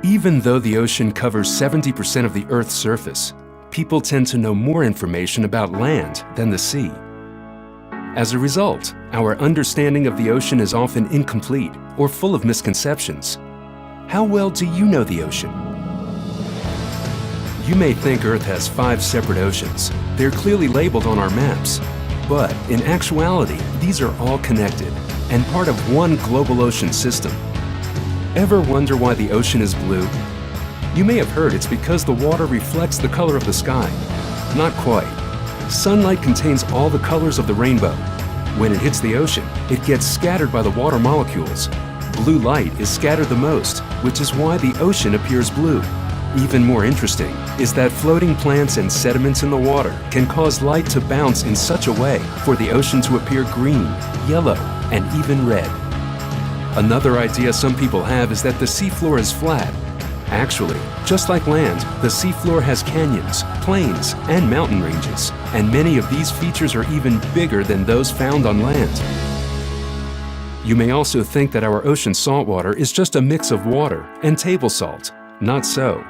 Even though the ocean covers 70% of the Earth's surface, people tend to know more information about land than the sea. As a result, our understanding of the ocean is often incomplete or full of misconceptions. How well do you know the ocean? You may think Earth has 5 separate oceans. They're clearly labeled on our maps. But in actuality, these are all connected and part of one global ocean system. Ever wonder why the ocean is blue? You may have heard it's because the water reflects the color of the sky. Not quite. Sunlight contains all the colors of the rainbow. When it hits the ocean, it gets scattered by the water molecules. Blue light is scattered the most, which is why the ocean appears blue. Even more interesting is that floating plants and sediments in the water can cause light to bounce in such a way for the ocean to appear green, yellow, and even red. Another idea some people have is that the seafloor is flat. Actually, just like land, the seafloor has canyons, plains, and mountain ranges, and many of these features are even bigger than those found on land. You may also think that our ocean saltwater is just a mix of water and table salt. Not so.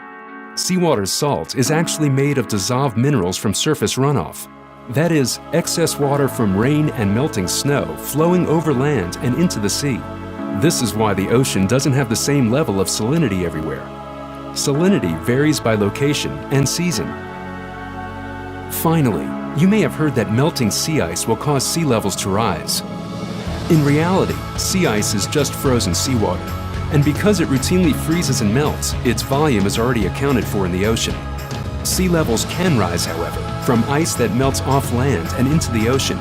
Seawater's salt is actually made of dissolved minerals from surface runoff. That is, excess water from rain and melting snow flowing over land and into the sea. This is why the ocean doesn't have the same level of salinity everywhere. Salinity varies by location and season. Finally, you may have heard that melting sea ice will cause sea levels to rise. In reality, sea ice is just frozen seawater, and because it routinely freezes and melts, its volume is already accounted for in the ocean. Sea levels can rise, however, from ice that melts off land and into the ocean.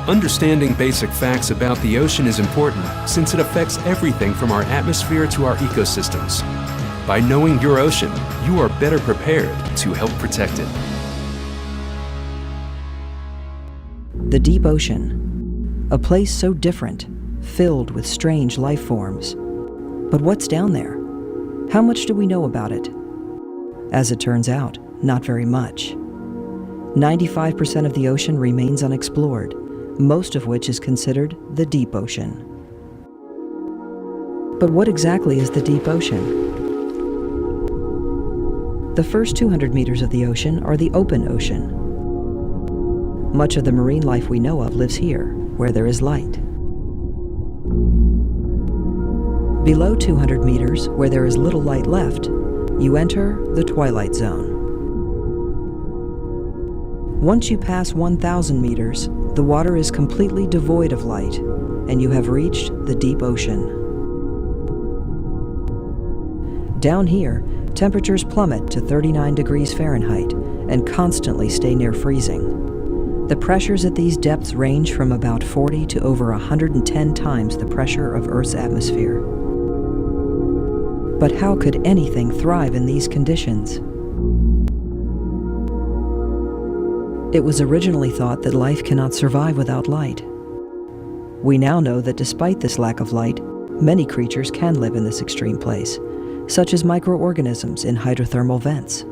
Understanding basic facts about the ocean is important since it affects everything from our atmosphere to our ecosystems. By knowing your ocean, you are better prepared to help protect it. The deep ocean, a place so different, filled with strange life forms. But what's down there? How much do we know about it? As it turns out, not very much. 95% of the ocean remains unexplored, most of which is considered the deep ocean. But what exactly is the deep ocean? The first 200 meters of the ocean are the open ocean. Much of the marine life we know of lives here, where there is light. Below 200 meters, where there is little light left, you enter the twilight zone. Once you pass 1,000 meters, the water is completely devoid of light, and you have reached the deep ocean. Down here, temperatures plummet to 39 degrees Fahrenheit and constantly stay near freezing. The pressures at these depths range from about 40 to over 110 times the pressure of Earth's atmosphere. But how could anything thrive in these conditions? It was originally thought that life cannot survive without light. We now know that despite this lack of light, many creatures can live in this extreme place, such as microorganisms in hydrothermal vents,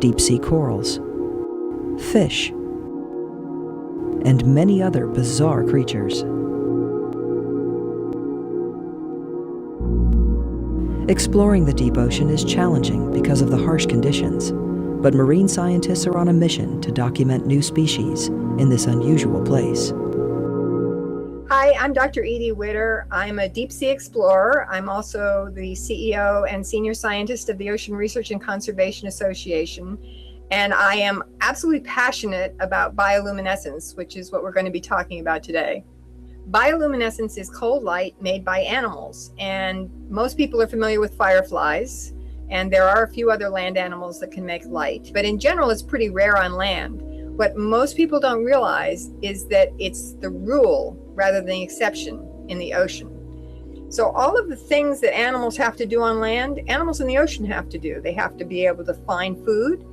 deep-sea corals, fish, and many other bizarre creatures. Exploring the deep ocean is challenging because of the harsh conditions, but marine scientists are on a mission to document new species in this unusual place. Hi, I'm Dr. Edie Witter. I'm a deep sea explorer. I'm also the CEO and senior scientist of the Ocean Research and Conservation Association. And I am absolutely passionate about bioluminescence, which is what we're going to be talking about today. Bioluminescence is cold light made by animals, and most people are familiar with fireflies, and there are a few other land animals that can make light, but in general it's pretty rare on land. What most people don't realize is that it's the rule rather than the exception in the ocean. So all of the things that animals have to do on land, animals in the ocean have to do. They have to be able to find food,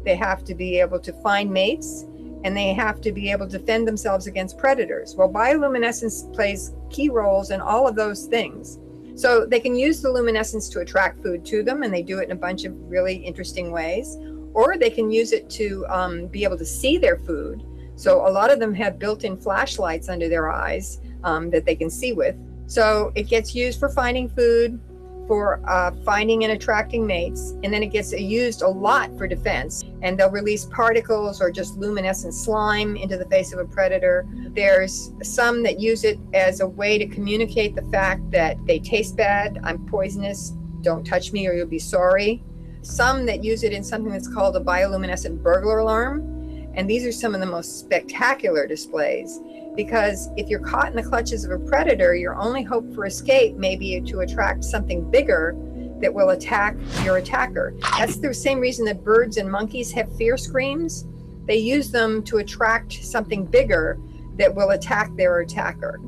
they have to be able to find mates, and they have to be able to defend themselves against predators. Well, bioluminescence plays key roles in all of those things. So they can use the luminescence to attract food to them, and they do it in a bunch of really interesting ways. Or they can use it to be able to see their food. So a lot of them have built-in flashlights under their eyes that they can see with. So it gets used for finding food, for finding and attracting mates, and then it gets used a lot for defense. And they'll release particles or just luminescent slime into the face of a predator. There's some that use it as a way to communicate the fact that they taste bad, I'm poisonous, don't touch me or you'll be sorry. Some that use it in something that's called a bioluminescent burglar alarm. And these are some of the most spectacular displays, because if you're caught in the clutches of a predator, your only hope for escape may be to attract something bigger that will attack your attacker. That's the same reason that birds and monkeys have fear screams. They use them to attract something bigger that will attack their attacker.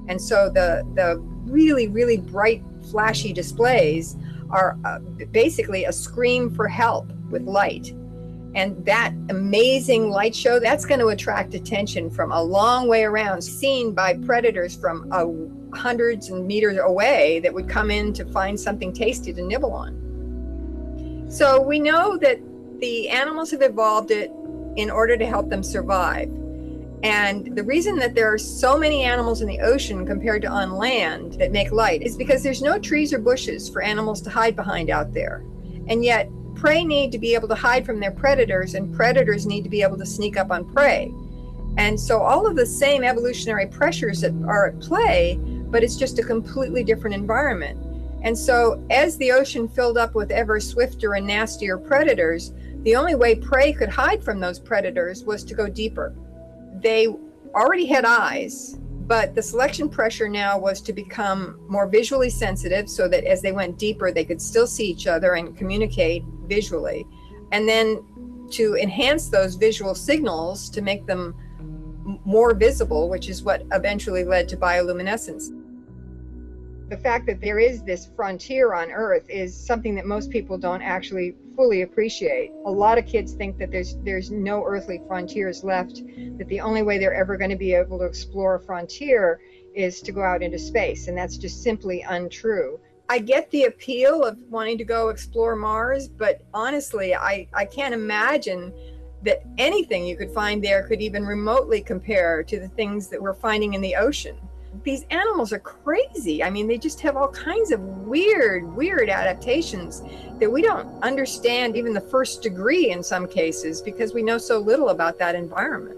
And so the really, really bright, flashy displays are basically a scream for help with light. And that amazing light show, that's going to attract attention from a long way around, seen by predators from hundreds of meters away that would come in to find something tasty to nibble on. So we know that the animals have evolved it in order to help them survive. And the reason that there are so many animals in the ocean compared to on land that make light is because there's no trees or bushes for animals to hide behind out there. And yet prey need to be able to hide from their predators, and predators need to be able to sneak up on prey. And so all of the same evolutionary pressures that are at play, but it's just a completely different environment. And so as the ocean filled up with ever swifter and nastier predators, the only way prey could hide from those predators was to go deeper. They already had eyes, but the selection pressure now was to become more visually sensitive, so that as they went deeper, they could still see each other and communicate visually. And then to enhance those visual signals to make them more visible, which is what eventually led to bioluminescence. The fact that there is this frontier on Earth is something that most people don't actually fully appreciate. A lot of kids think that there's no earthly frontiers left, that the only way they're ever going to be able to explore a frontier is to go out into space, and that's just simply untrue. I get the appeal of wanting to go explore Mars, but honestly, I can't imagine that anything you could find there could even remotely compare to the things that we're finding in the ocean. These animals are crazy. I mean, they just have all kinds of weird adaptations that we don't understand even the first degree in some cases, because we know so little about that environment.